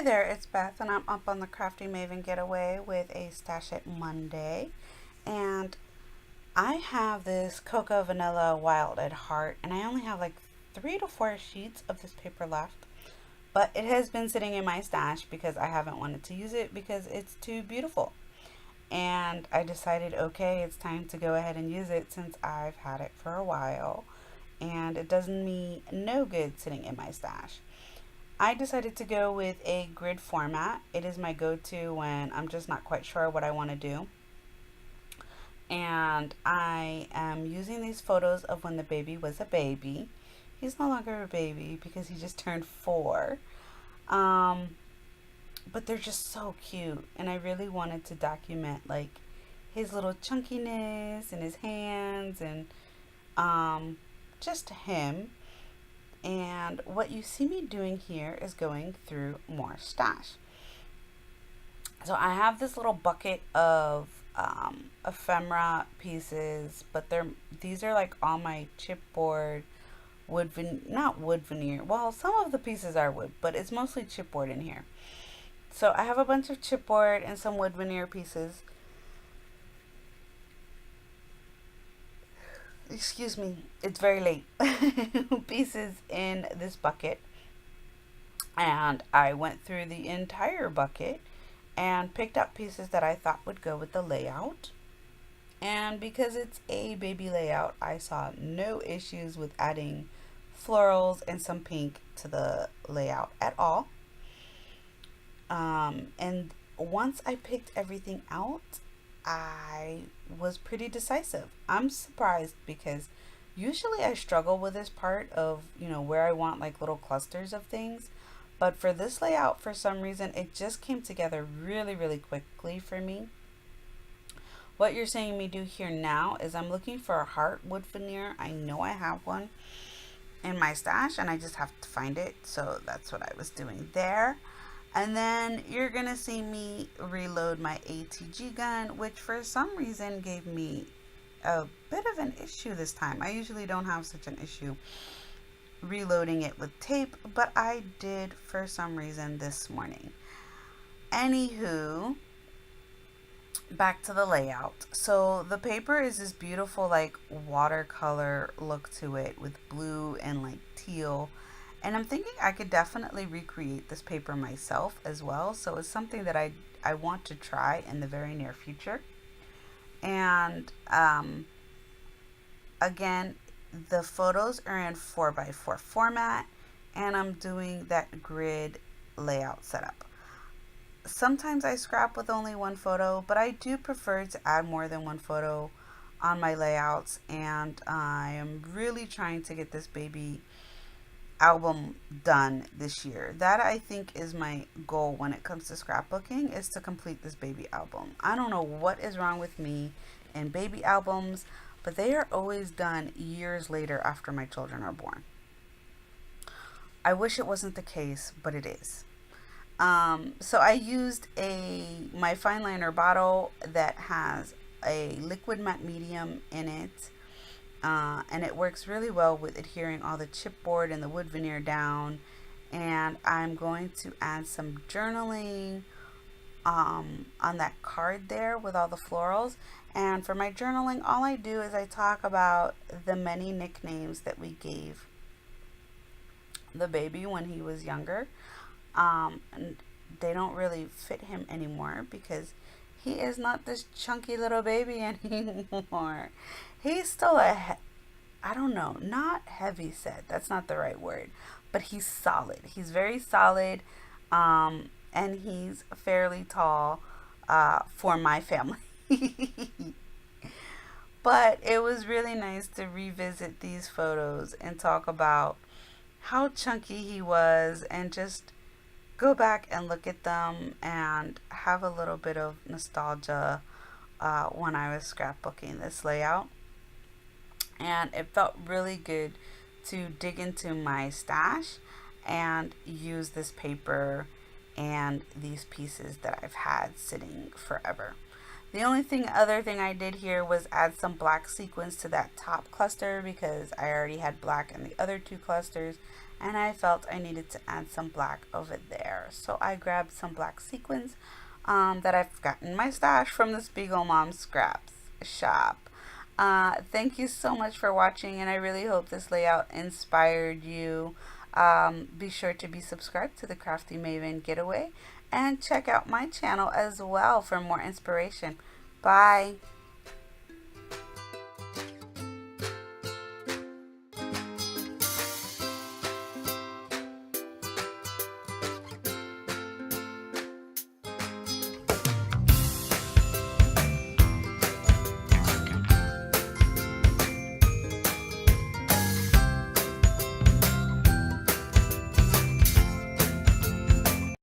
there, it's Beth, and I'm up on the Crafty Maven Getaway with a Stash It Monday. And I have this Cocoa Vanilla Wild at Heart, and I only have like 3 to 4 sheets of this paper left. But it has been sitting in my stash because I haven't wanted to use it because it's too beautiful. And I decided, okay, it's time to go ahead and use it since I've had it for a while. And it does me no good sitting in my stash. I decided to go with a grid format. It is my go-to when I'm just not quite sure what I want to do. And I am using these photos of when the baby was a baby. He's no longer a baby because he just turned 4. Um, but they're just so cute. And I really wanted to document like his little chunkiness and his hands and um, just him. And what you see me doing here is going through more stash. So I have this little bucket of ephemera pieces, but these are like all my chipboard not wood veneer. Well, some of the pieces are wood, but it's mostly chipboard in here. So I have a bunch of chipboard and some wood veneer pieces. Excuse me, it's very late. Pieces in this bucket, and I went through the entire bucket and picked up pieces that I thought would go with the layout. And because it's a baby layout, I saw no issues with adding florals and some pink to the layout at all. And once I picked everything out, I was pretty decisive. I'm surprised because usually I struggle with this part of, where I want like little clusters of things. But for this layout, for some reason, it just came together really, really quickly for me. What you're seeing me do here now is I'm looking for a heart wood veneer. I know I have one in my stash and I just have to find it. So that's what I was doing there. And then you're going to see me reload my ATG gun, which for some reason gave me a bit of an issue this time. I usually don't have such an issue reloading it with tape, but I did for some reason this morning. Anywho, back to the layout. So the paper is this beautiful like watercolor look to it with blue and like teal. And I'm thinking I could definitely recreate this paper myself as well. So it's something that I want to try in the very near future. And again, the photos are in 4x4 format, and I'm doing that grid layout setup. Sometimes I scrap with only one photo, but I do prefer to add more than one photo on my layouts, and I am really trying to get this baby album done this year. That I think is my goal when it comes to scrapbooking, is to complete this baby album. I don't know what is wrong with me and baby albums, but they are always done years later after my children are born. I wish it wasn't the case, but it is. So I used my fine liner bottle that has a liquid matte medium in it, and it works really well with adhering all the chipboard and the wood veneer down. And I'm going to add some journaling on that card there with all the florals. And for my journaling, all I do is I talk about the many nicknames that we gave the baby when he was younger. And they don't really fit him anymore because he is not this chunky little baby anymore. He's still I don't know, not heavy set. That's not the right word. But he's solid. He's very solid. And he's fairly tall for my family. But it was really nice to revisit these photos and talk about how chunky he was and just go back and look at them and have a little bit of nostalgia when I was scrapbooking this layout. And it felt really good to dig into my stash and use this paper and these pieces that I've had sitting forever. The only other thing I did here was add some black sequins to that top cluster because I already had black in the other 2 clusters, and I felt I needed to add some black over there. So I grabbed some black sequins that I've gotten in my stash from the Spiegel Mom Scraps shop. Thank you so much for watching, and I really hope this layout inspired you. Be sure to be subscribed to the Crafty Maven Getaway and check out my channel as well for more inspiration. Bye.